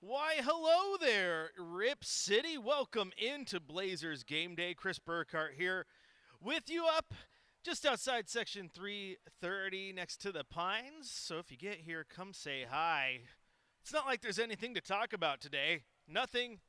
Why, hello there, Rip City. Welcome into Blazers Game Day. Chris Burkhardt here with you up just outside Section 330 next to the Pines. So if you get here, come say hi. It's not like there's anything to talk about today. Nothing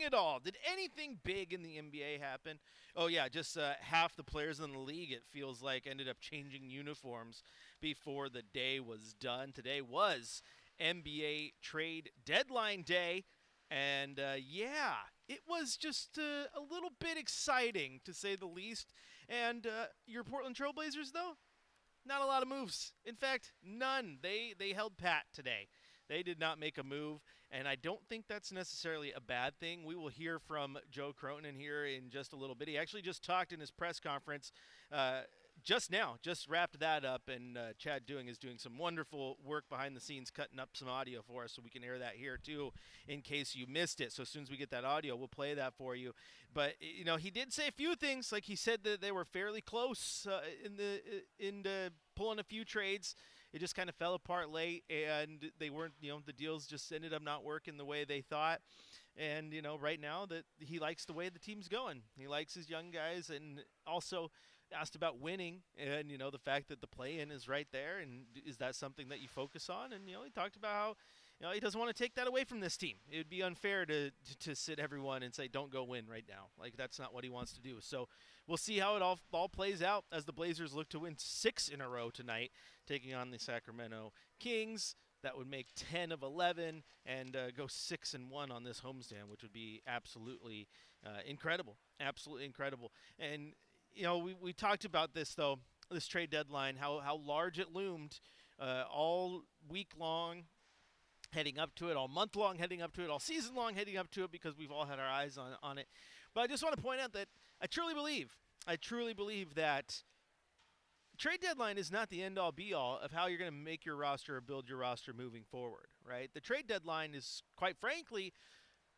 at all. Did anything big in the NBA happen? Oh, yeah, just half the players in the league, it feels like, ended up changing uniforms before the day was done. Today was NBA trade deadline day. And yeah, it was just a little bit exciting, to say the least. And your Portland Trailblazers, though? Not a lot of moves. In fact, none. They held pat today. They did not make a move, and I don't think that's necessarily a bad thing. We will hear from Joe Cronin here in just a little bit. He actually just talked in his press conference just now, just wrapped that up, and Chad Doing is doing some wonderful work behind the scenes, cutting up some audio for us so we can air that here too in case you missed it. So as soon as we get that audio, we'll play that for you. But, you know, he did say a few things. Like he said that they were fairly close in the pulling a few trades. It just kind of fell apart late, and they weren't, the deals just ended up not working the way they thought. And, right now that he likes the way the team's going. He likes his young guys, and also asked about winning and, the fact that the play-in is right there, and is that something that you focus on? And, he talked about how, he doesn't want to take that away from this team. It would be unfair to sit everyone and say, don't go win right now. Like, that's not what he wants to do. So we'll see how it all plays out as the Blazers look to win 6 in a row tonight, taking on the Sacramento Kings. That would make 10 of 11 and go 6-1 on this homestand, which would be absolutely incredible. Absolutely incredible. And, we talked about this, though, this trade deadline, how large it loomed all week long, heading up to it, all month long heading up to it, all season long heading up to it, because we've all had our eyes on it. But I just want to point out that I truly believe that trade deadline is not the end-all, be-all of how you're going to make your roster or build your roster moving forward, right? The trade deadline is, quite frankly,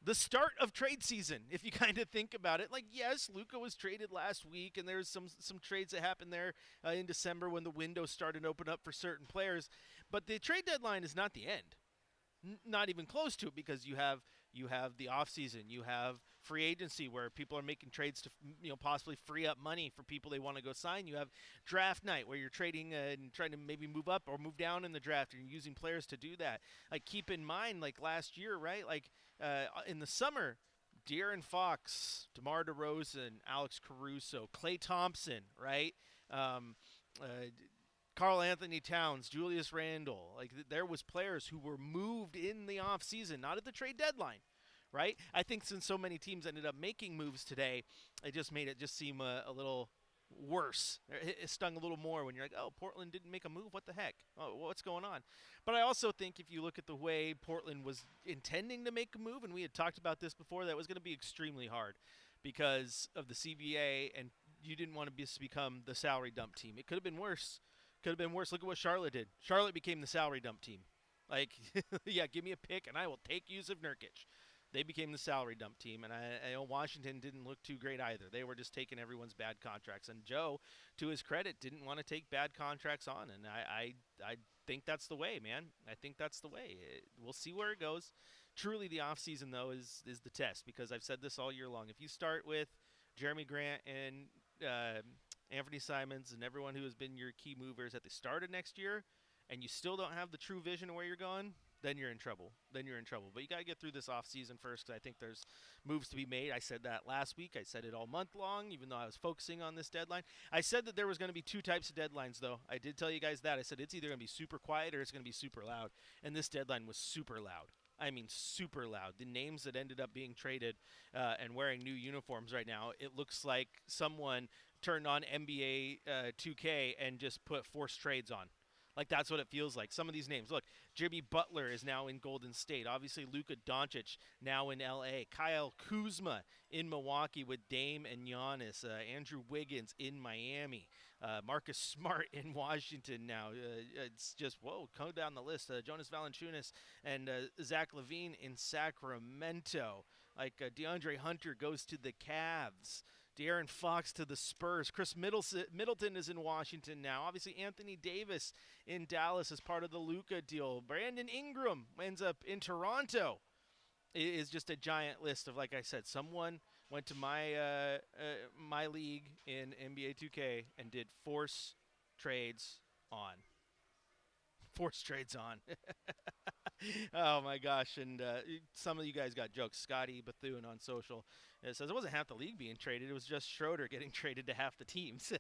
the start of trade season, if you kind of think about it. Like, yes, Luka was traded last week, and there's some trades that happened there in December when the window started to open up for certain players. But the trade deadline is not the end. Not even close to it, because you have the offseason, you have free agency where people are making trades to possibly free up money for people they want to go sign. You have draft night where you're trading and trying to maybe move up or move down in the draft, and you're using players to do that. Like, keep in mind, like last year, right? Like in the summer, De'Aaron Fox, DeMar DeRozan, Alex Caruso, Klay Thompson, right? Karl Anthony Towns, Julius Randle. Like, there was players who were moved in the offseason, not at the trade deadline, right? I think since so many teams ended up making moves today, it just made it just seem a little worse. It stung a little more when you're like, oh, Portland didn't make a move? What the heck? Oh, what's going on? But I also think if you look at the way Portland was intending to make a move, and we had talked about this before, that was going to be extremely hard because of the CBA, and you didn't want to become the salary dump team. It could have been worse. Look at what Charlotte did. Charlotte became the salary dump team. Like, yeah, give me a pick, and I will take Yusuf Nurkic. They became the salary dump team, and I know Washington didn't look too great either. They were just taking everyone's bad contracts. And Joe, to his credit, didn't want to take bad contracts on, and I think that's the way, man. I think that's the way. We'll see where it goes. Truly, the offseason, though, is the test, because I've said this all year long. If you start with Jeremy Grant and Anthony Simons and everyone who has been your key movers at the start of next year, and you still don't have the true vision of where you're going, then you're in trouble. But you got to get through this offseason first, because I think there's moves to be made. I said that last week. I said it all month long, even though I was focusing on this deadline. I said that there was going to be 2 types of deadlines, though. I did tell you guys that. I said it's either going to be super quiet or it's going to be super loud. And this deadline was super loud. I mean, super loud. The names that ended up being traded and wearing new uniforms right now, it looks like someone turned on NBA 2K and just put forced trades on. Like, that's what it feels like. Some of these names. Look, Jimmy Butler is now in Golden State. Obviously, Luka Doncic now in L.A. Kyle Kuzma in Milwaukee with Dame and Giannis. Andrew Wiggins in Miami. Marcus Smart in Washington now. It's just, whoa, go down the list. Jonas Valanciunas and Zach LaVine in Sacramento. Like, DeAndre Hunter goes to the Cavs. De'Aaron Fox to the Spurs. Chris Middleton is in Washington now. Obviously, Anthony Davis in Dallas as part of the Luka deal. Brandon Ingram ends up in Toronto. is just a giant list of, like I said, someone went to my league in NBA 2K and did trades on force trades on. Oh my gosh! And some of you guys got jokes. Scotty Bethune on social says it wasn't half the league being traded; it was just Schroeder getting traded to half the teams.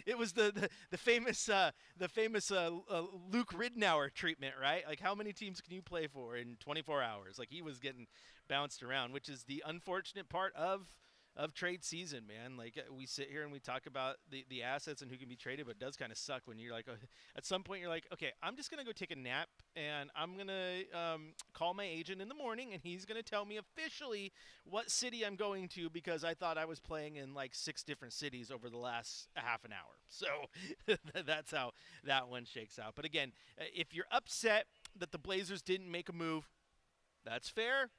It was the famous Luke Ridnour treatment, right? Like, how many teams can you play for in 24 hours? Like, he was getting bounced around, which is the unfortunate part of trade season, man. Like, we sit here and we talk about the assets and who can be traded, but it does kind of suck when you're like, at some point you're like, okay, I'm just gonna go take a nap and I'm gonna call my agent in the morning and he's gonna tell me officially what city I'm going to, because I thought I was playing in like 6 different cities over the last half an hour. So that's how that one shakes out. But again, if you're upset that the Blazers didn't make a move, that's fair.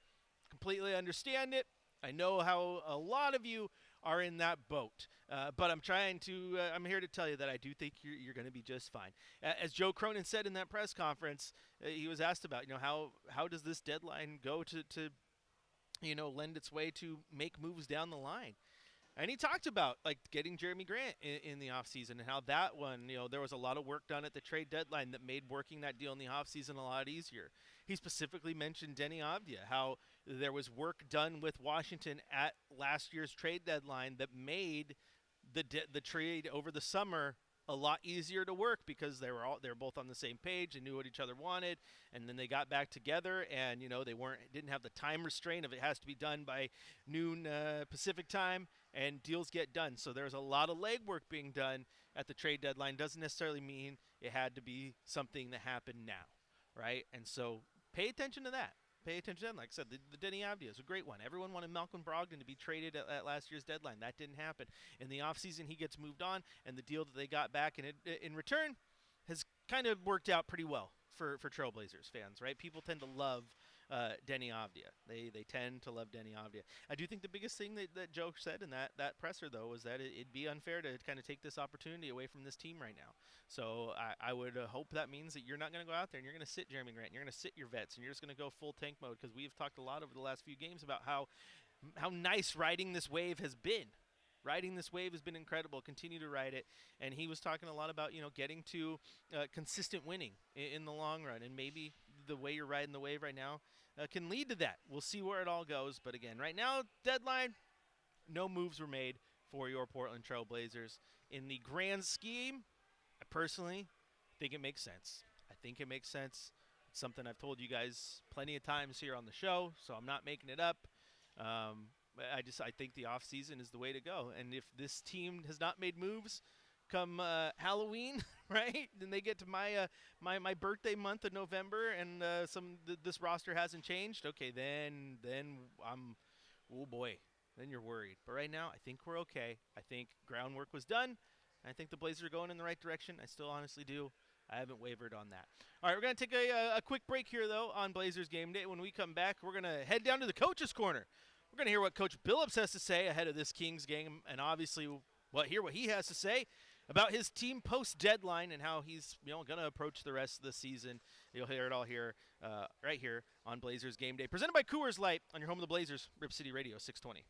Completely understand it. I know how a lot of you are in that boat, but I'm here to tell you that I do think you're going to be just fine. As Joe Cronin said in that press conference, he was asked about, how does this deadline go to lend its way to make moves down the line. And he talked about, like, getting Jeremy Grant in the offseason and how that one, there was a lot of work done at the trade deadline that made working that deal in the offseason a lot easier. He specifically mentioned Denny Avdia, how there was work done with Washington at last year's trade deadline that made the trade over the summer a lot easier to work, because they were both on the same page and knew what each other wanted, and then they got back together, and they didn't have the time restraint of it has to be done by noon Pacific time, and deals get done. So there's a lot of legwork being done at the trade deadline. Doesn't necessarily mean it had to be something that happened now, right? And so pay attention to that. Pay attention to that. Like I said, the Denny Avdia is a great one. Everyone wanted Malcolm Brogdon to be traded at last year's deadline. That didn't happen. In the offseason, he gets moved on, and the deal that they got back in return has kind of worked out pretty well for Trailblazers fans, right? People tend to love Denny Avdia. They tend to love Denny Avdia. I do think the biggest thing that Joe said in that presser, though, was that it'd be unfair to kind of take this opportunity away from this team right now. So I would hope that means that you're not going to go out there and you're going to sit Jeremy Grant, and you're going to sit your vets, and you're just going to go full tank mode, because we've talked a lot over the last few games about how nice riding this wave has been. Riding this wave has been incredible. Continue to ride it. And he was talking a lot about, getting to consistent winning in the long run. And maybe the way you're riding the wave right now can lead to that. We'll see where it all goes. But again, right now, deadline, no moves were made for your Portland Trail Blazers. In the grand scheme, I personally think it makes sense. I think it makes sense. It's something I've told you guys plenty of times here on the show, so I'm not making it up. I think the offseason is the way to go. And if this team has not made moves come Halloween, right, then they get to my birthday month of November, and this roster hasn't changed. Okay, then I'm, oh boy, then you're worried. But right now, I think we're okay. I think groundwork was done. I think the Blazers are going in the right direction. I still honestly do. I haven't wavered on that. All right, we're going to take a quick break here, though, on Blazers Game Day. When we come back, we're going to head down to the Coach's Corner. We're going to hear what Coach Billups has to say ahead of this Kings game, and obviously hear what he has to say about his team post-deadline and how he's going to approach the rest of the season. You'll hear it all here, right here on Blazers Game Day. Presented by Coors Light on your home of the Blazers, Rip City Radio 620.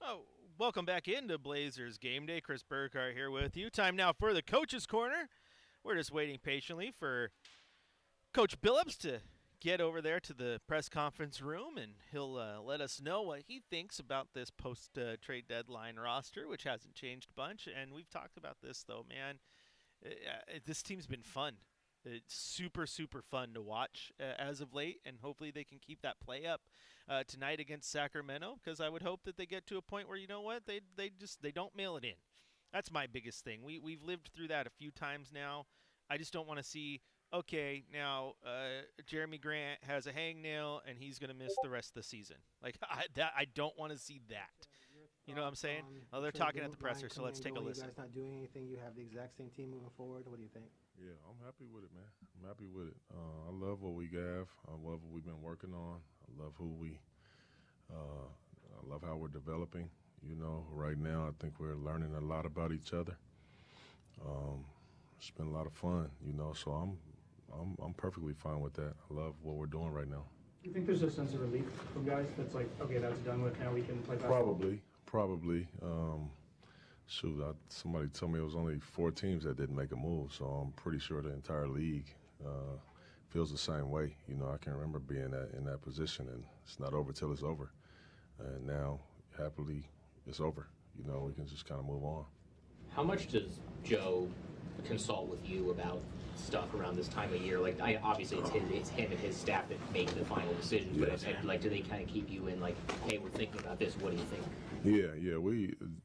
Oh, welcome back into Blazers Game Day. Chris Burkhardt here with you. Time now for the Coach's Corner. We're just waiting patiently for Coach Billups to get over there to the press conference room, and he'll let us know what he thinks about this post-trade deadline roster, which hasn't changed a bunch. And we've talked about this, though, man. This team's been fun. It's super, super fun to watch as of late, and hopefully they can keep that play up tonight against Sacramento, because I would hope that they get to a point where, you know what, they don't mail it in. That's my biggest thing. We've lived through that a few times now. I just don't want to see, okay, now Jeremy Grant has a hangnail and he's going to miss the rest of the season. Like, I don't want to see that. You know what I'm saying? Oh, they're talking at the presser, so let's take a listen. You guys not doing anything. You have the exact same team moving forward. What do you think? Yeah, I'm happy with it, man. I'm happy with it. I love what we have. I love what we've been working on. I love I love how we're developing. You know, right now I think we're learning a lot about each other. It's been a lot of fun, you know, so I'm perfectly fine with that. I love what we're doing right now. Do you think there's a sense of relief from guys that's like, okay, that's done with, now we can play basketball? Probably. Somebody told me it was only 4 teams that didn't make a move, so I'm pretty sure the entire league feels the same way. You know, I can remember being in that position, and it's not over till it's over. And now, happily, it's over. You know, we can just kind of move on. How much does Joe consult with you about stuff around this time of year? Like, obviously it's him and his staff that make the final decisions, yes. But like, do they kind of keep you in, like, hey, we're thinking about this, what do you think? Yeah.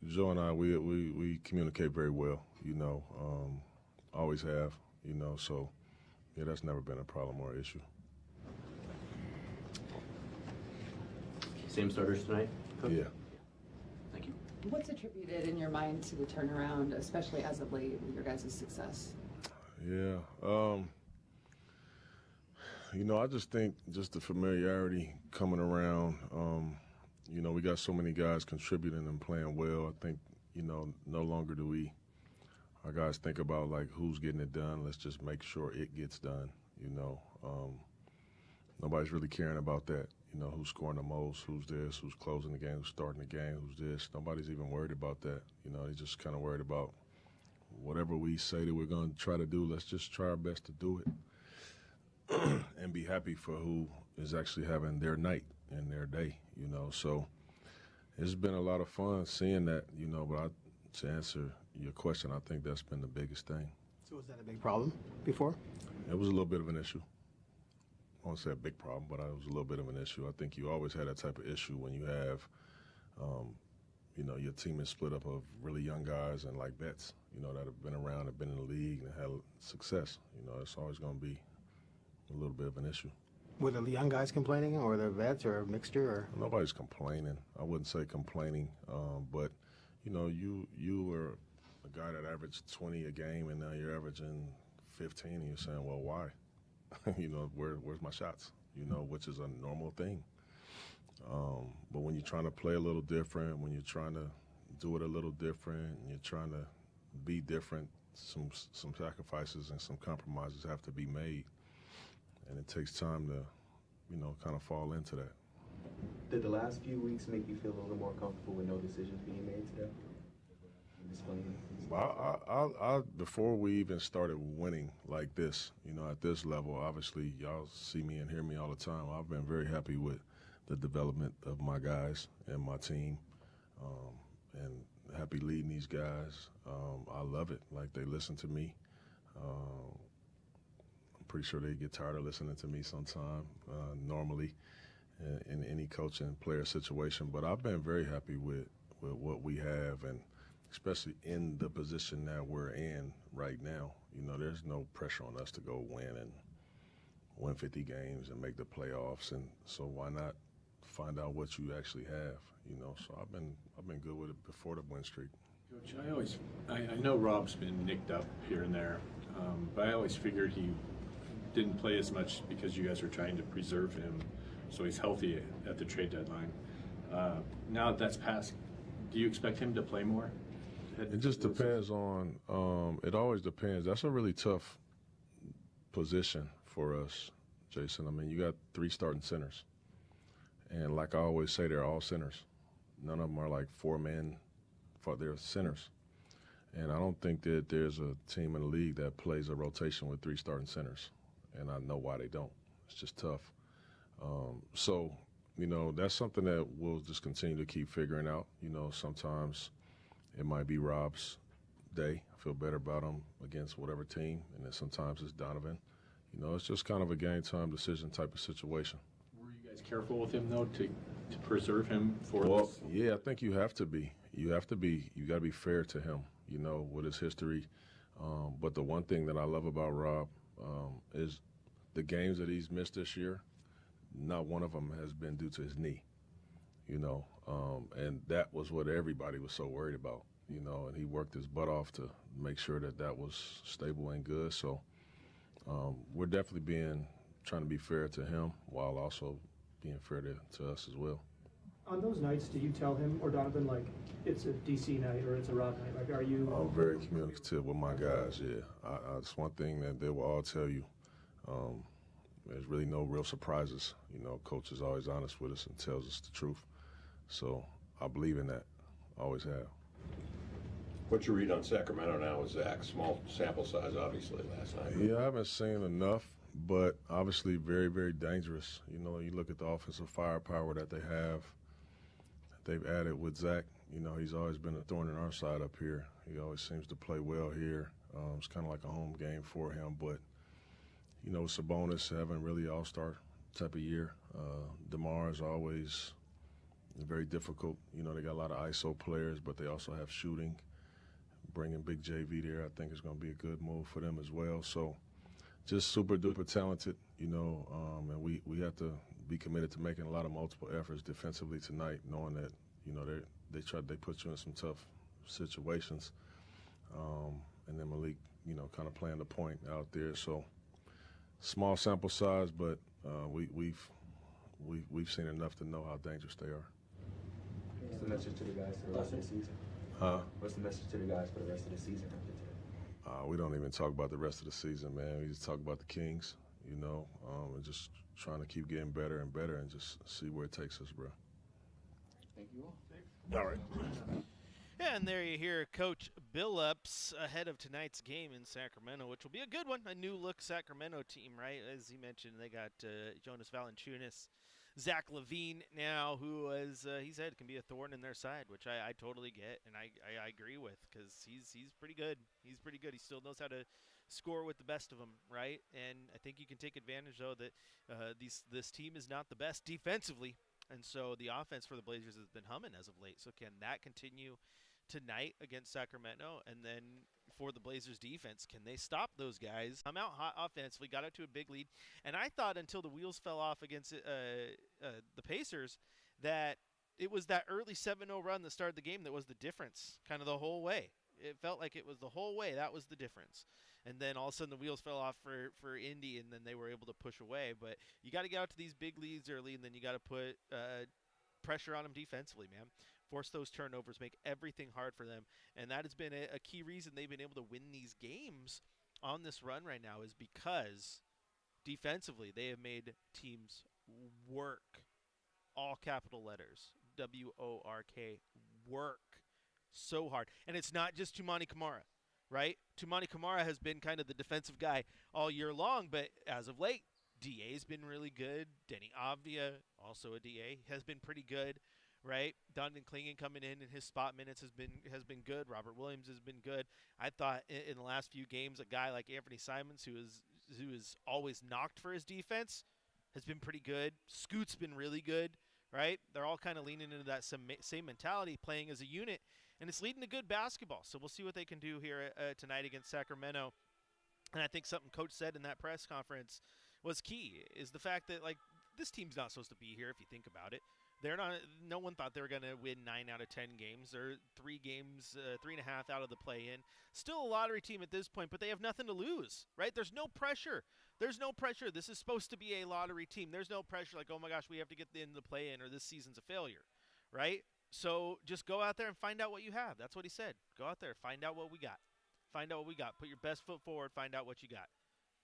Joe and I, we communicate very well, you know, always have, you know, so, yeah, that's never been a problem or issue. Same starters tonight? Yeah. Thank you. What's attributed in your mind to the turnaround, especially as of late, with your guys' success? Yeah. You know, I just think just the familiarity coming around, you know, we got so many guys contributing and playing well. I think, you know, no longer do our guys think about, like, who's getting it done. Let's just make sure it gets done, you know. Nobody's really caring about that, you know, who's scoring the most, who's this, who's closing the game, who's starting the game, who's this. Nobody's even worried about that. You know, they're just kind of worried about whatever we say that we're going to try to do, let's just try our best to do it and be happy for who is actually having their night and their day, you know. So it's been a lot of fun seeing that, you know, but to answer your question, I think that's been the biggest thing. So was that a big problem before? It was a little bit of an issue. I won't say a big problem, but it was a little bit of an issue. I think you always had that type of issue when you have, you know, your team is split up of really young guys and like vets, you know, that have been around, have been in the league, and had success. You know, it's always going to be a little bit of an issue. Were the young guys complaining, or the vets, or a mixture? Or? Nobody's complaining. I wouldn't say complaining, but, you know, you were a guy that averaged 20 a game, and now you're averaging 15, and you're saying, well, why? You know, where's my shots? You know, which is a normal thing. But when you're trying to play a little different, when you're trying to do it a little different, and you're trying to be different, some sacrifices and some compromises have to be made. And it takes time to, you know, kind of fall into that. Did the last few weeks make you feel a little more comfortable with no decisions being made today? I before we even started winning like this, you know, at this level, obviously y'all see me and hear me all the time. I've been very happy with the development of my guys and my team, and happy leading these guys. I love it. Like, they listen to me. I'm pretty sure they get tired of listening to me sometime, normally, in any coach and player situation. But I've been very happy with what we have, and especially in the position that we're in right now. You know, there's no pressure on us to go win 50 games and make the playoffs, and so why not find out what you actually have, you know? So I've been good with it before the win streak. Coach, I know Rob's been nicked up here and there, but I always figured he didn't play as much because you guys were trying to preserve him so he's healthy at the trade deadline. Now that that's passed, do you expect him to play more? It just depends on, it always depends. That's a really tough position for us, Jason. I mean, you got 3 starting centers. And like I always say, they're all centers. none of them are like four men for their centers. And I don't think that there's a team in the league that plays a rotation with three starting centers. And I know why they don't. It's just tough. So, that's something that we'll just continue to keep figuring out. Sometimes it might be Rob's day. I feel better about him against whatever team. And then sometimes it's Donovan. It's just kind of a game time decision type of situation. Were you guys careful with him, though, to preserve him for this? Yeah, I think you have to be. You got to be fair to him, with his history. But the one thing that I love about Rob is the games that he's missed this year, not one of them has been due to his knee, and that was what everybody was so worried about, and he worked his butt off to make sure that was stable and good. So we're definitely trying to be fair to him while also being fair to us as well. On those nights, do you tell him or Donovan, like, it's a DC night or it's a Rob night? Like, are you... I'm very communicative with my guys, yeah. It's one thing that they will all tell you. There's really no real surprises. Coach is always honest with us and tells us the truth. So I believe in that. Always have. What's your read on Sacramento now with Zach? Small sample size, obviously, last night. Yeah, I haven't seen enough, but obviously very, very dangerous. You look at the offensive firepower that they have. They've added with Zach. He's always been a thorn in our side up here. He always seems to play well here. It's kind of like a home game for him. But, Sabonis having really all-star type of year. DeMar is always very difficult. They got a lot of ISO players, but they also have shooting. Bringing Big JV there, I think, is going to be a good move for them as well. So just super-duper talented, and we have to be committed to making a lot of multiple efforts defensively tonight, knowing that, they put you in some tough situations. And then Malik, kind of playing the point out there. So small sample size, but we've seen enough to know how dangerous they are. What's the message to the guys for the rest of the season? What's the message to the guys for the rest of the season after today? We don't even talk about the rest of the season, man. We just talk about the Kings, and just trying to keep getting better and better and just see where it takes us, bro. Thank you all. All right. Yeah, and there you hear Coach Billups ahead of tonight's game in Sacramento, which will be a good one. A new-look Sacramento team, right? As he mentioned, they got Jonas Valanciunas, Zach LaVine now, who, as he said, can be a thorn in their side, which I totally get, and I agree with, because he's pretty good. He's pretty good. He still knows how to score with the best of them, right? And I think you can take advantage, though, that this team is not the best defensively, and so the offense for the Blazers has been humming as of late. So can that continue tonight against Sacramento? And then for the Blazers defense, can they stop those guys? I'm out hot offensively, got out to a big lead, and I thought until the wheels fell off against the Pacers that it was that early 7-0 run that started the game that was the difference kind of the whole way. It felt like it was the whole way. That was the difference. And then all of a sudden the wheels fell off for Indy, and then they were able to push away. But you got to get out to these big leads early, and then you got to put pressure on them defensively, man. Force those turnovers, make everything hard for them. And that has been a key reason they've been able to win these games on this run right now, is because defensively they have made teams work. All capital letters. WORK. Work so hard. And it's not just Toumani Camara, right? Toumani Camara has been kind of the defensive guy all year long, but as of late, DA's been really good. Denny Avdia, also a DA, has been pretty good, right? Donovan Clingan coming in his spot minutes has been good. Robert Williams has been good. I thought in the last few games, a guy like Anthony Simons, who is always knocked for his defense, has been pretty good. Scoot's been really good, right? They're all kind of leaning into that same mentality, playing as a unit, and it's leading to good basketball. So we'll see what they can do here tonight against Sacramento. And I think something Coach said in that press conference was key, is the fact that, like, this team's not supposed to be here if you think about it. They're not. No one thought they were going to win 9 out of 10 games. They're 3 games, 3.5 out of the play-in. Still a lottery team at this point, but they have nothing to lose, right? There's no pressure. There's no pressure. This is supposed to be a lottery team. There's no pressure like, oh my gosh, we have to get into the play-in or this season's a failure, right? So just go out there and find out what you have. That's what he said. Go out there, find out what we got. Find out what we got. Put your best foot forward, find out what you got.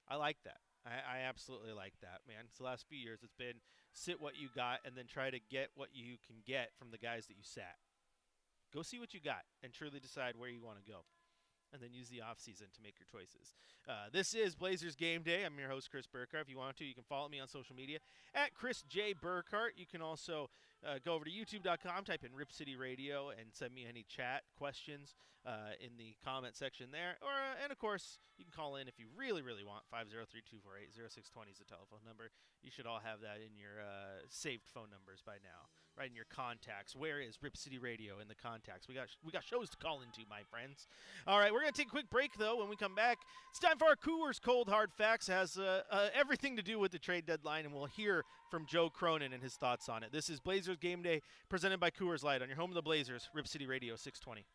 I like that. I absolutely like that, man. It's the last few years, it's been sit what you got and then try to get what you can get from the guys that you sat. Go see what you got and truly decide where you want to go. And then use the offseason to make your choices. This is Blazers Game Day. I'm your host, Chris Burkhardt. If you want to, you can follow me on social media at Chris J. Burkhardt. You can also go over to youtube.com, type in Rip City Radio, and send me any chat questions in the comment section there. And, of course, you can call in if you really, really want. 503-248-0620 is the telephone number. You should all have that in your saved phone numbers by now, right in your contacts. Where is Rip City Radio in the contacts? We got shows to call into, my friends. All right, we're going to take a quick break, though. When we come back, it's time for our Coors Cold Hard Facts. It has everything to do with the trade deadline, and we'll hear from Joe Cronin and his thoughts on it. This is Blazers Game Day, presented by Coors Light on your home of the Blazers, Rip City Radio 620.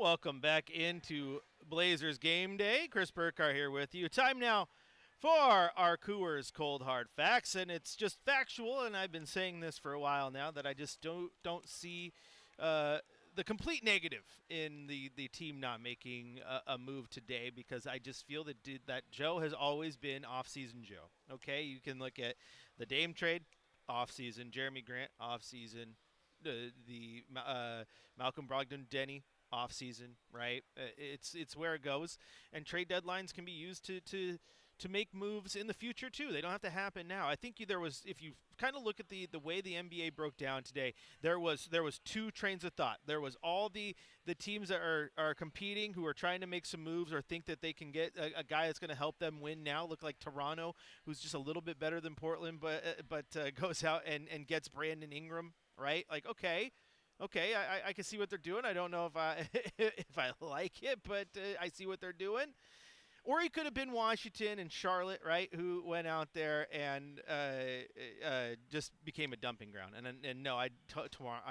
Welcome back into Blazers Game Day. Chris Burkhardt here with you. Time now for our Coors Cold Hard Facts, and it's just factual, and I've been saying this for a while now, that I just don't see the complete negative in the team not making a move today, because I just feel that Joe has always been off-season Joe. Okay, you can look at the Dame trade, off-season, Jeremy Grant, off-season, the Malcolm Brogdon, Denny, off season, right? It's where it goes, and trade deadlines can be used to make moves in the future too. They don't have to happen now. I think there was, if you kind of look at the way the NBA broke down today, there was two trains of thought. There was all the teams that are competing, who are trying to make some moves or think that they can get a guy that's going to help them win now. Look like Toronto, who's just a little bit better than Portland, but goes out and gets Brandon Ingram, right? Like, okay, I can see what they're doing. I don't know if I if I like it, but I see what they're doing. Or he could have been Washington and Charlotte, right, who went out there and just became a dumping ground. And no, I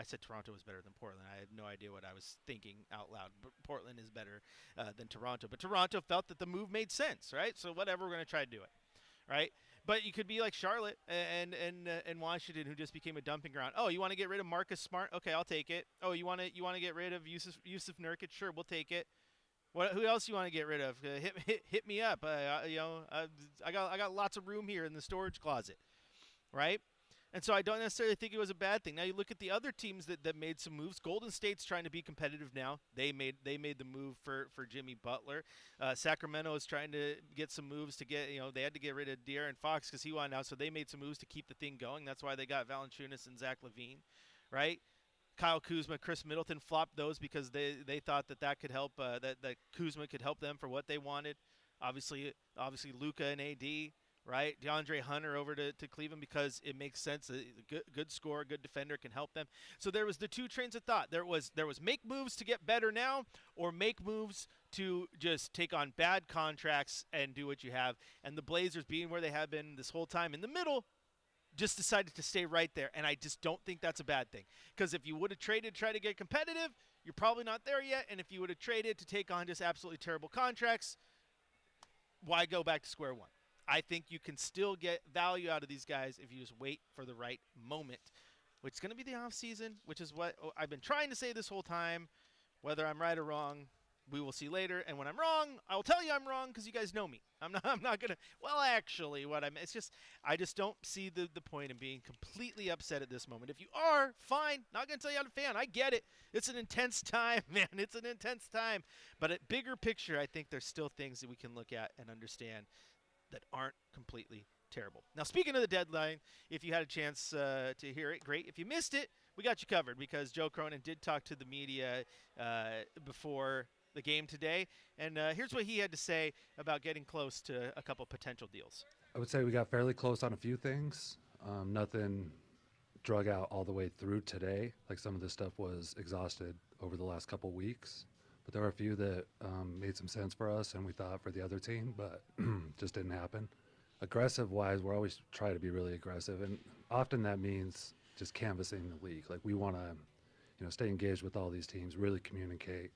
said Toronto was better than Portland. I had no idea what I was thinking out loud. But Portland is better than Toronto. But Toronto felt that the move made sense, right? So whatever, we're going to try to do it, right? But you could be like Charlotte and Washington, who just became a dumping ground. Oh, you want to get rid of Marcus Smart? Okay, I'll take it. Oh, you want to get rid of Yusuf Nurkic? Sure, we'll take it. Who else you want to get rid of? Hit me up. I got lots of room here in the storage closet, right? And so I don't necessarily think it was a bad thing. Now you look at the other teams that made some moves. Golden State's trying to be competitive now. They made the move for Jimmy Butler. Sacramento is trying to get some moves to get, they had to get rid of De'Aaron Fox because he wanted out, so they made some moves to keep the thing going. That's why they got Valanciunas and Zach LaVine, right? Kyle Kuzma, Chris Middleton flopped those because they thought that could help, that Kuzma could help them for what they wanted. Obviously Luka and AD, right? DeAndre Hunter over to Cleveland because it makes sense. A good scorer, good defender can help them. So there was the two trains of thought. There was make moves to get better now, or make moves to just take on bad contracts and do what you have. And the Blazers, being where they have been this whole time in the middle, just decided to stay right there. And I just don't think that's a bad thing. Because if you would have traded, try to get competitive, you're probably not there yet. And if you would have traded to take on just absolutely terrible contracts, why go back to square one? I think you can still get value out of these guys if you just wait for the right moment, which is going to be the offseason, which is what I've been trying to say this whole time. Whether I'm right or wrong, we will see later. And when I'm wrong, I will tell you I'm wrong because you guys know me. I'm not going to – well, actually, I just don't see the point in being completely upset at this moment. If you are, fine. Not going to tell you I'm a fan. I get it. It's an intense time, man. It's an intense time. But at bigger picture, I think there's still things that we can look at and understand that aren't completely terrible. Now, speaking of the deadline, if you had a chance to hear it, great. If you missed it, we got you covered because Joe Cronin did talk to the media before the game today. And here's what he had to say about getting close to a couple potential deals. I would say we got fairly close on a few things. Nothing drug out all the way through today. Like some of this stuff was exhausted over the last couple weeks. But there were a few that made some sense for us and we thought for the other team, but just didn't happen. Aggressive-wise, we're always trying to be really aggressive, and often that means just canvassing the league. Like we want to, stay engaged with all these teams, really communicate,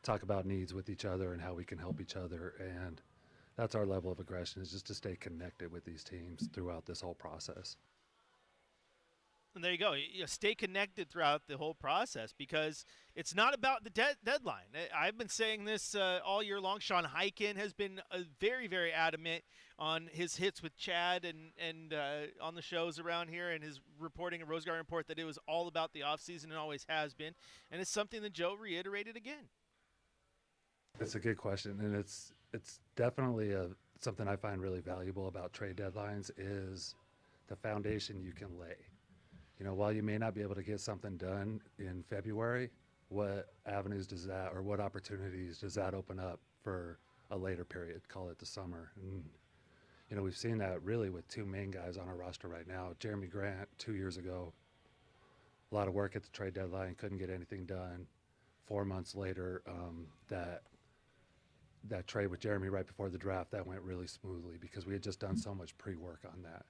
talk about needs with each other and how we can help each other, and that's our level of aggression, is just to stay connected with these teams throughout this whole process. And there you go. You stay connected throughout the whole process because it's not about the deadline. I've been saying this all year long. Sean Hyken has been very, very adamant on his hits with Chad and on the shows around here and his reporting a Rose Garden Report that it was all about the offseason and always has been. And it's something that Joe reiterated again. It's a good question, and it's definitely something I find really valuable about trade deadlines is the foundation you can lay. While you may not be able to get something done in February, what avenues does that, or what opportunities does that open up for a later period, call it the summer? And, we've seen that really with two main guys on our roster right now. Jeremy Grant, 2 years ago, a lot of work at the trade deadline, couldn't get anything done. 4 months later, that trade with Jeremy right before the draft, that went really smoothly because we had just done so much pre-work on that.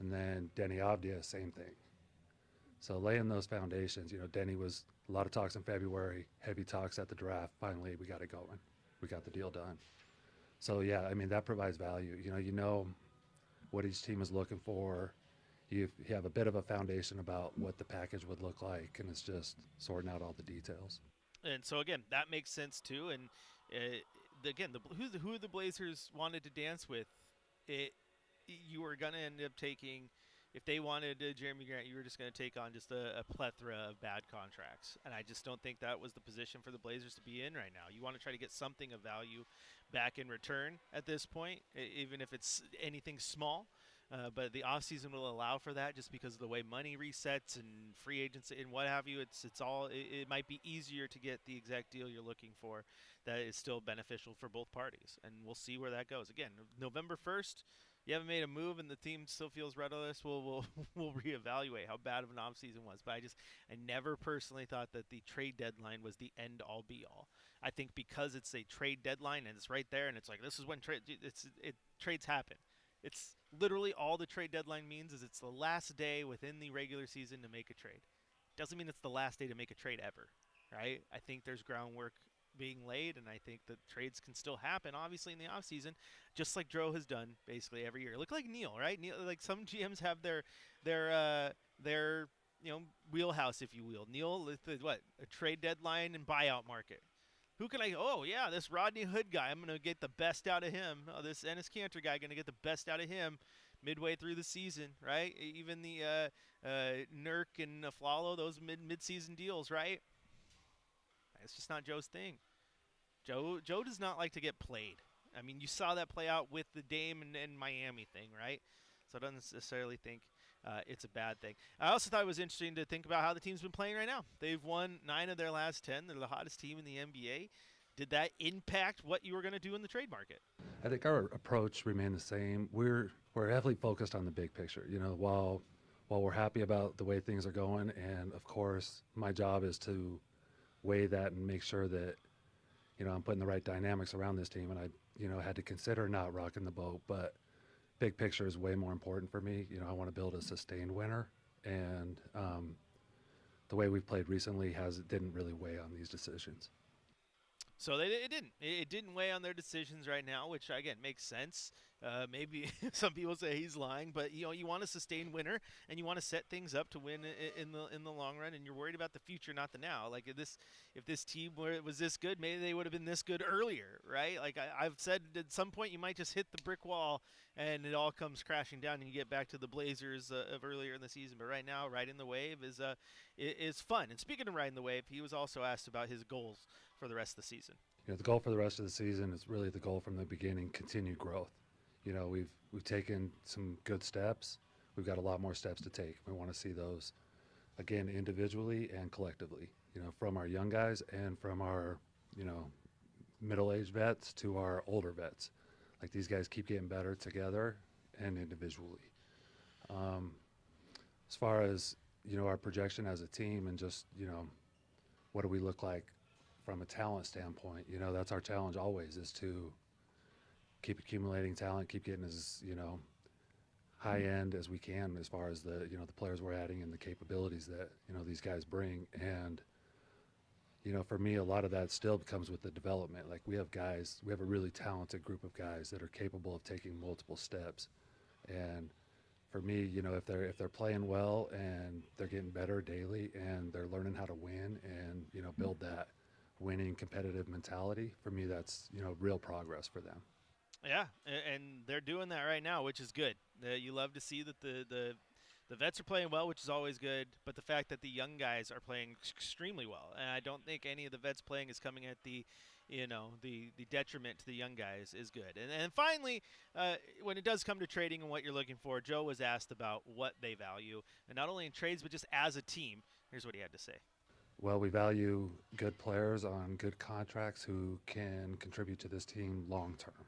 And then Denny Avdia, same thing. So laying those foundations, Denny was a lot of talks in February, heavy talks at the draft. Finally, we got it going. We got the deal done. So yeah, I mean, that provides value. You know what each team is looking for. You have a bit of a foundation about what the package would look like, and it's just sorting out all the details. And so again, that makes sense too. And again, who the Blazers wanted to dance with, you were gonna end up taking. If they wanted Jeremy Grant, you were just going to take on just a plethora of bad contracts. And I just don't think that was the position for the Blazers to be in right now. You want to try to get something of value back in return at this point, even if it's anything small. But the offseason will allow for that just because of the way money resets and free agency and what have you. It might be easier to get the exact deal you're looking for that is still beneficial for both parties. And we'll see where that goes. Again, November 1st. You haven't made a move and the team still feels rudderless, we'll reevaluate how bad of an offseason was. But I never personally thought that the trade deadline was the end-all be-all. I think because it's a trade deadline and it's right there and it's like this is when trades happen. It's literally all the trade deadline means is it's the last day within the regular season to make a trade. Doesn't mean it's the last day to make a trade ever, right? I think there's groundwork being laid, and I think that trades can still happen, obviously, in the offseason, just like Dro has done basically every year. Look like Neil, right? Neil, like some GMs have their wheelhouse, if you will. Neil, a trade deadline and buyout market. Who can this Rodney Hood guy, I'm going to get the best out of him. Oh, this Enes Kanter guy, going to get the best out of him midway through the season, right? Even the Nurk and Aflalo, those mid-season deals, right? It's just not Joe's thing. Joe does not like to get played. I mean, you saw that play out with the Dame and Miami thing, right? So I don't necessarily think it's a bad thing. I also thought it was interesting to think about how the team's been playing right now. They've won 9 of their last 10. They're the hottest team in the NBA. Did that impact what you were going to do in the trade market? I think our approach remained the same. We're heavily focused on the big picture. While we're happy about the way things are going, and of course, my job is to weigh that and make sure that I'm putting the right dynamics around this team, and I had to consider not rocking the boat, but big picture is way more important for me. I want to build a sustained winner, and the way we've played recently didn't really weigh on these decisions. So it didn't weigh on their decisions right now, which again makes sense. Maybe some people say he's lying, but you want a sustained winner and you want to set things up to win in the long run, and you're worried about the future, not the now. Like if this team was this good, maybe they would have been this good earlier, right? Like I've said, at some point you might just hit the brick wall and it all comes crashing down, and you get back to the Blazers of earlier in the season. But right now, riding the wave is fun. And speaking of riding the wave, he was also asked about his goals for the rest of the season. The goal for the rest of the season is really the goal from the beginning: continued growth. We've taken some good steps. We've got a lot more steps to take. We want to see those again individually and collectively. From our young guys and from our middle-aged vets to our older vets. Like these guys keep getting better together and individually. As far as our projection as a team and just what do we look like from a talent standpoint, that's our challenge always, is to keep accumulating talent, keep getting as high end as we can as far as the the players we're adding and the capabilities that these guys bring. And for me, a lot of that still comes with the development. Like we have a really talented group of guys that are capable of taking multiple steps. And for me, if they're playing well and they're getting better daily and they're learning how to win and build that winning competitive mentality, for me that's real progress for them. Yeah, and they're doing that right now, which is good. You love to see that the vets are playing well, which is always good, but the fact that the young guys are playing extremely well, and I don't think any of the vets playing is coming at the detriment to the young guys, is good. And finally, when it does come to trading and what you're looking for, Joe was asked about what they value, and not only in trades but just as a team. Here's what he had to say. Well, we value good players on good contracts who can contribute to this team long term.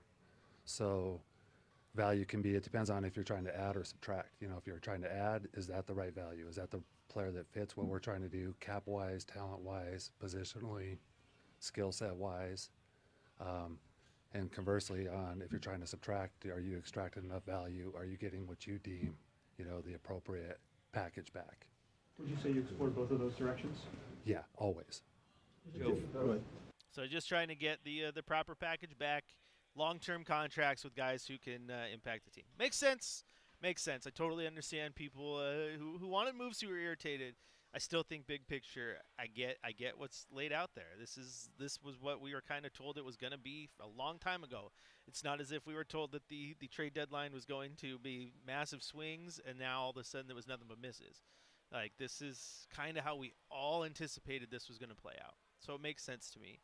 So value it depends on if you're trying to add or subtract. If you're trying to add, is that the right value? Is that the player that fits what we're trying to do, cap-wise, talent-wise, positionally, skill set-wise? And conversely, if you're trying to subtract, are you extracting enough value? Are you getting what you deem, the appropriate package back? Would you say you explored both of those directions? Yeah, always. So just trying to get the proper package back, long-term contracts with guys who can impact the team. Makes sense. Makes sense. I totally understand people who wanted moves who were irritated. I still think big picture. I get what's laid out there. This was what we were kind of told it was going to be a long time ago. It's not as if we were told that the trade deadline was going to be massive swings, and now all of a sudden there was nothing but misses. Like, this is kind of how we all anticipated this was going to play out. So it makes sense to me.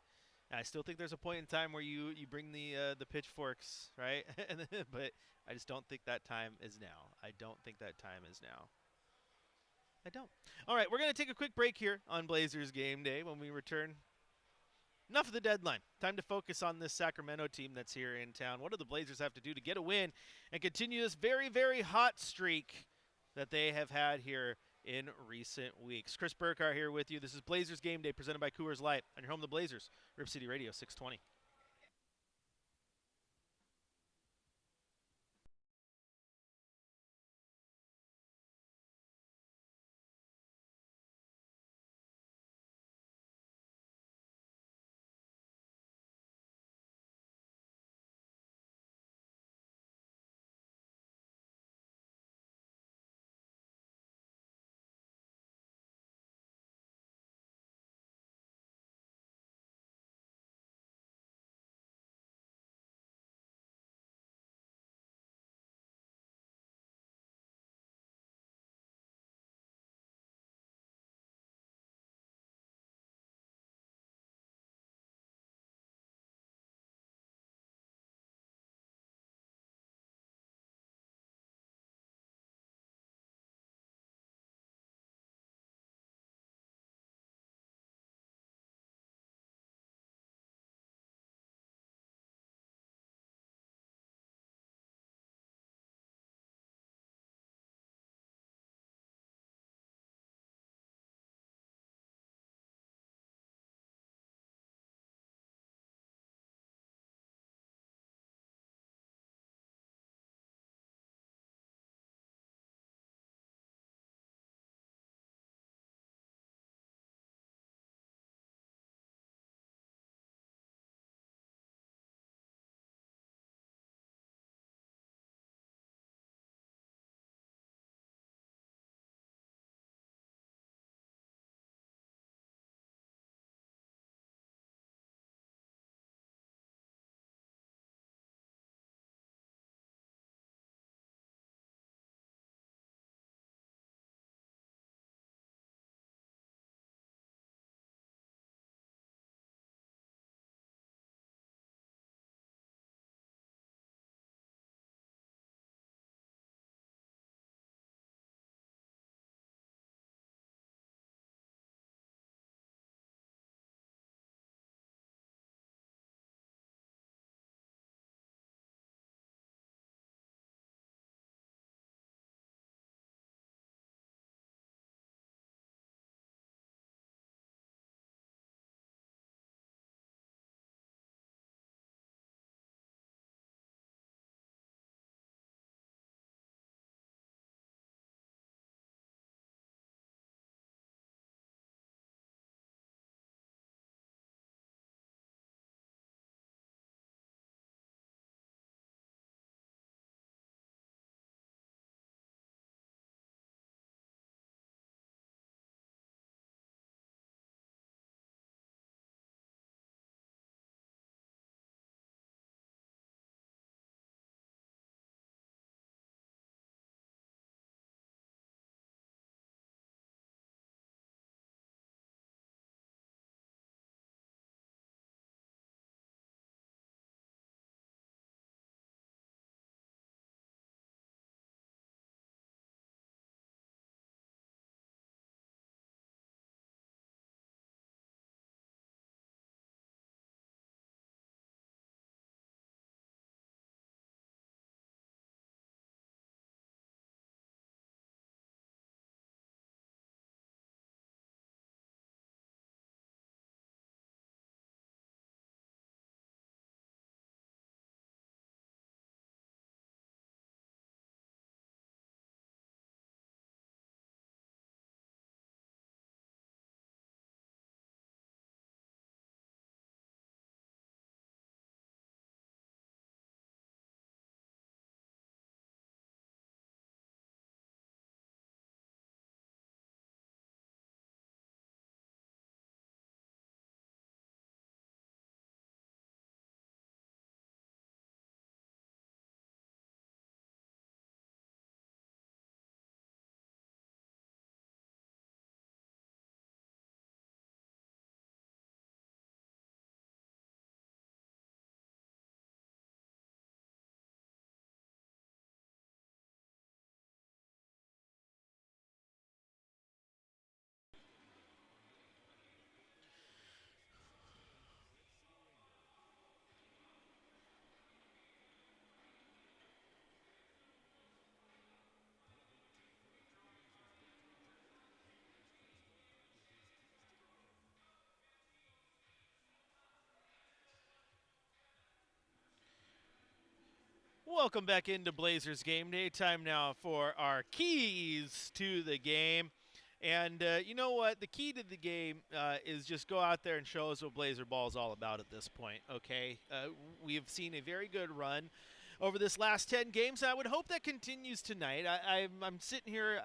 And I still think there's a point in time where you bring the pitchforks, right? But I just don't think that time is now. I don't think that time is now. I don't. All right, we're going to take a quick break here on Blazers Game Day. When we return, enough of the deadline. Time to focus on this Sacramento team that's here in town. What do the Blazers have to do to get a win and continue this very, very hot streak that they have had here in recent weeks? Chris Burkhardt here with you. This is Blazers Game Day presented by Coors Light on your home, the Blazers, Rip City Radio 620. Welcome back into Blazers Game Day. Time now for our keys to the game. And you know what? The key to the game is just go out there and show us what Blazer ball is all about at this point, okay? We've seen a very good run over this last 10 games. I would hope that continues tonight. I'm sitting here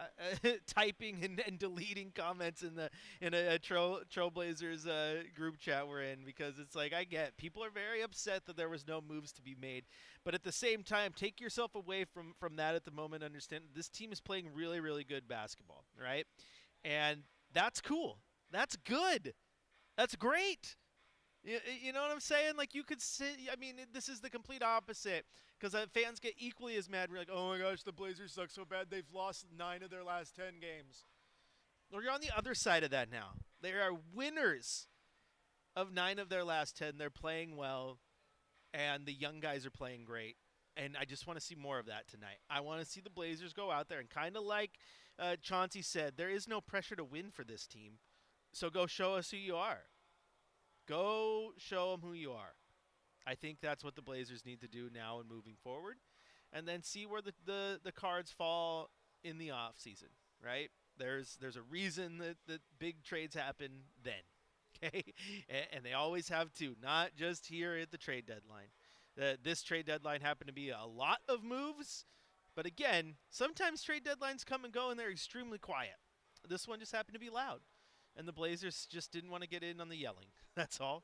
typing and deleting comments in a Trailblazers group chat we're in, because it's like, I get people are very upset that there was no moves to be made. But at the same time, take yourself away from that at the moment. Understand this team is playing really, really good basketball, right? And that's cool. That's good. That's great. You know what I'm saying? Like, you could sit. I mean, this is the complete opposite, because fans get equally as mad. We're like, oh my gosh, the Blazers suck so bad. They've lost 9 of their last 10 games. Or you're on the other side of that now. They are winners of 9 of their last 10. They're playing well, and the young guys are playing great. And I just want to see more of that tonight. I want to see the Blazers go out there and kind of like Chauncey said, there is no pressure to win for this team. So go show us who you are. Go show them who you are. I think that's what the Blazers need to do now and moving forward. And then see where the cards fall in the offseason, right? There's a reason that big trades happen then, okay? And they always have to, not just here at the trade deadline. This trade deadline happened to be a lot of moves, but again, sometimes trade deadlines come and go and they're extremely quiet. This one just happened to be loud, and the Blazers just didn't want to get in on the yelling. That's all.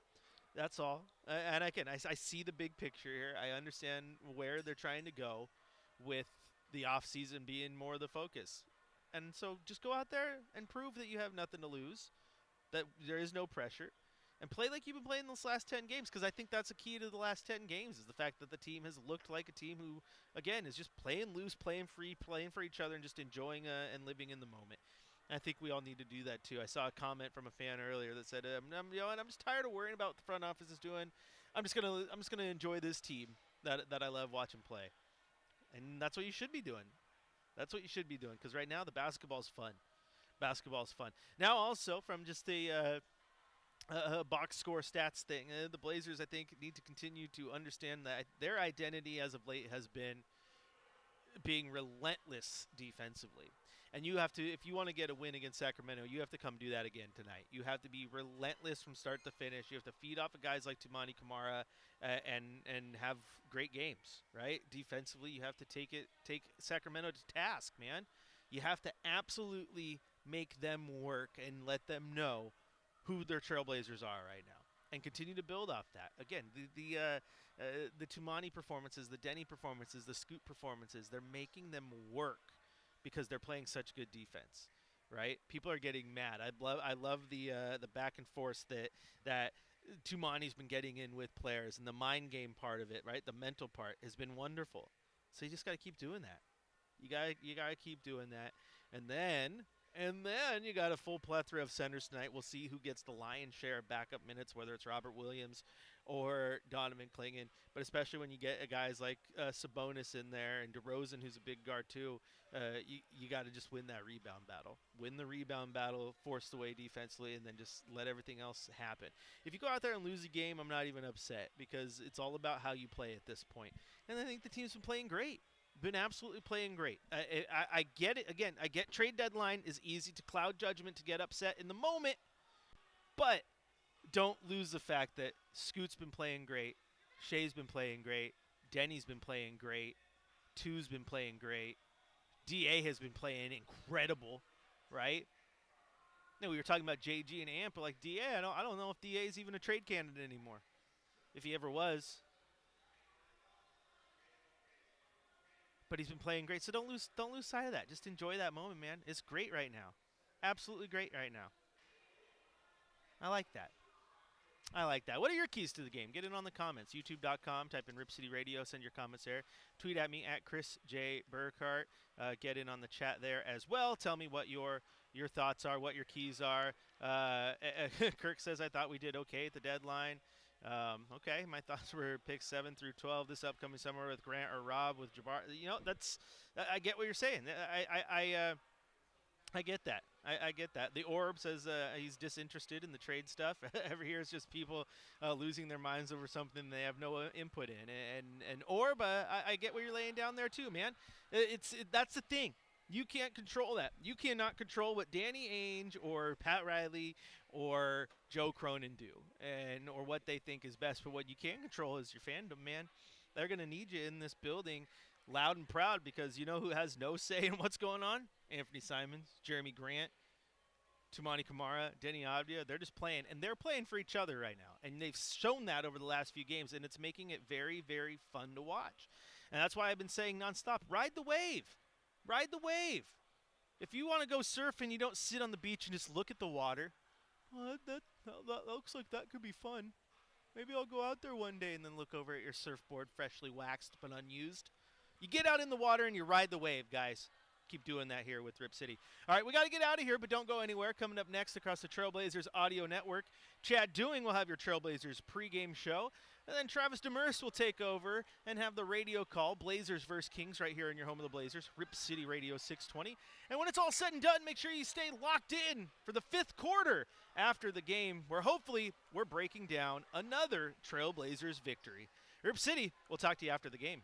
That's all. And again, I see the big picture here. I understand where they're trying to go with the offseason being more the focus. And so just go out there and prove that you have nothing to lose, that there is no pressure. And play like you've been playing those last 10 games, because I think that's a key to the last 10 games, is the fact that the team has looked like a team who, again, is just playing loose, playing free, playing for each other, and just enjoying and living in the moment. And I think we all need to do that too. I saw a comment from a fan earlier that said, I'm just tired of worrying about what the front office is doing. I'm just gonna enjoy this team that I love watching play. And that's what you should be doing. That's what you should be doing, because right now the basketball's fun. Basketball's fun. Now also, from just a box score stats thing, the Blazers, I think, need to continue to understand that their identity as of late has been being relentless defensively. And you have to, if you want to get a win against Sacramento, you have to come do that again tonight. You have to be relentless from start to finish. You have to feed off of guys like Toumani Camara and have great games, right? Defensively, you have to take Sacramento to task, man. You have to absolutely make them work and let them know who their Trailblazers are right now, and continue to build off that. Again, the Toumani performances, the Denny performances, the Scoot performances, they're making them work because they're playing such good defense, right? People are getting mad. I love the back and forth that Toumani's been getting in with players, and the mind game part of it, right? The mental part has been wonderful. So you just got to keep doing that. You got to keep doing that, and then you got a full plethora of centers tonight. We'll see who gets the lion's share of backup minutes, whether it's Robert Williams or Donovan Clingan. But especially when you get guys like Sabonis in there and DeRozan, who's a big guard too, you got to just win that rebound battle. Win the rebound battle, force the way defensively, and then just let everything else happen. If you go out there and lose a game, I'm not even upset, because it's all about how you play at this point. And I think the team's been playing great. Been absolutely playing great. I get it. Again, I get trade deadline is easy to cloud judgment, to get upset in the moment, but don't lose the fact that Scoot's been playing great, Shea's been playing great, Denny's been playing great, Two's been playing great, DA has been playing incredible, right? You know, we were talking about JG and Amp, but like DA, I don't know if DA is even a trade candidate anymore, if he ever was. But he's been playing great, so don't lose sight of that. Just enjoy that moment, man. It's great right now. Absolutely great right now. I like that. I like that. What are your keys to the game? Get in on the comments. YouTube.com, type in Rip City Radio, send your comments there. Tweet at me at Chris J. Burkhardt. Get in on the chat there as well. Tell me what your thoughts are, what your keys are. Kirk says, I thought we did okay at the deadline. Okay, my thoughts were picks 7 through 12 this upcoming summer with Grant or Rob with Jabbar. You know, I get what you're saying. I get that. I get that. The Orb says he's disinterested in the trade stuff. Every year it's just people losing their minds over something they have no input in. And Orb, I get what you're laying down there too, man. That's the thing. You can't control that. You cannot control what Danny Ainge or Pat Riley or Joe Cronin do, or what they think is best. But what you can control is your fandom, man. They're going to need you in this building loud and proud, because you know who has no say in what's going on? Anthony Simons, Jeremy Grant, Tumani Kamara, Denny Avdia. They're just playing, and they're playing for each other right now. And they've shown that over the last few games, and it's making it very, very fun to watch. And that's why I've been saying nonstop, ride the wave. Ride the wave. If you want to go surfing, you don't sit on the beach and just look at the water. Well, that looks like that could be fun. Maybe I'll go out there one day and then look over at your surfboard, freshly waxed but unused. You get out in the water and you ride the wave, guys. Keep doing that here with Rip City. All right, we got to get out of here, but don't go anywhere. Coming up next across the Trailblazers audio network, Chad Doing will have your Trailblazers pregame show. And then Travis Demers will take over and have the radio call, Blazers versus Kings, right here in your home of the Blazers, Rip City Radio 620. And when it's all said and done, make sure you stay locked in for the 5th quarter after the game, where hopefully we're breaking down another Trailblazers victory. Rip City, we'll talk to you after the game.